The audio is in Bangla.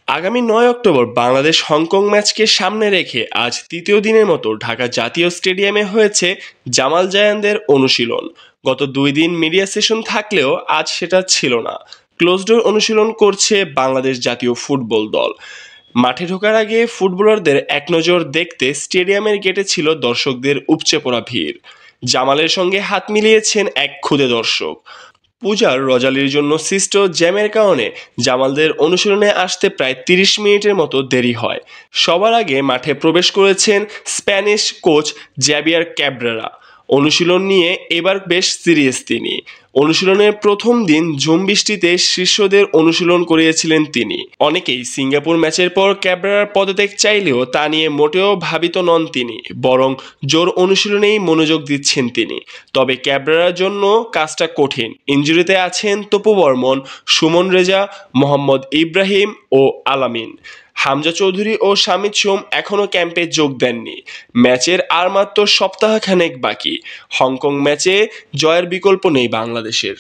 আগামী ৯ অক্টোবর বাংলাদেশ হংকং ম্যাচকে সামনে রেখে আজ তৃতীয় দিনের মতো ঢাকা জাতীয় স্টেডিয়ামে হয়েছে জামাল জায়ানদের অনুশীলন। গত ২ দিন মিডিয়া সেশন থাকলেও আজ সেটা ছিল না। ক্লোজ ডোর অনুশীলন করছে বাংলাদেশ জাতীয় ফুটবল দল। মাঠে ঢোকার আগে ফুটবলারদের একনজর দেখতে স্টেডিয়ামের গেটে ছিল দর্শকদের উপচে পড়া ভিড়। জামালের সঙ্গে হাত মিলিয়েছেন এক ক্ষুদে দর্শক। পূজার রজালির জন্য সৃষ্ট জ্যামের কারণে জামালদের অনুশীলনে আসতে প্রায় ৩০ মিনিটের মতো দেরি হয়। সবার আগে মাঠে প্রবেশ করেছেন স্প্যানিশ কোচ জ্যাভিয়ার ক্যাব্রেরা। অনুশীলন নিয়ে এবার বেশ সিরিয়াস তিনি। অনুশীলনের প্রথম দিন ঝুম বৃষ্টিতে শিষ্যদের অনুশীলন করিয়েছিলেন তিনি। অনেকেই সিঙ্গাপুর ম্যাচের পর ক্যাব্রেরার পদত্যাগ চাইলেও তা নিয়ে মোটেও ভাবিত নন তিনি, বরং জোর অনুশীলনেই মনোযোগ দিচ্ছেন তিনি। তবে ক্যাব্রেরার জন্য কাজটা কঠিন। ইনজুরিতে আছেন তপু বর্মন, সুমন রেজা, মোহাম্মদ ইব্রাহিম ও আলামিন। হামজা চৌধুরী ও শামিদ সোম এখনও ক্যাম্পে যোগ দেননি। ম্যাচের আর মাত্র সপ্তাহখানেক বাকি। হংকং ম্যাচে জয়ের বিকল্প নেই বাংলাদেশের।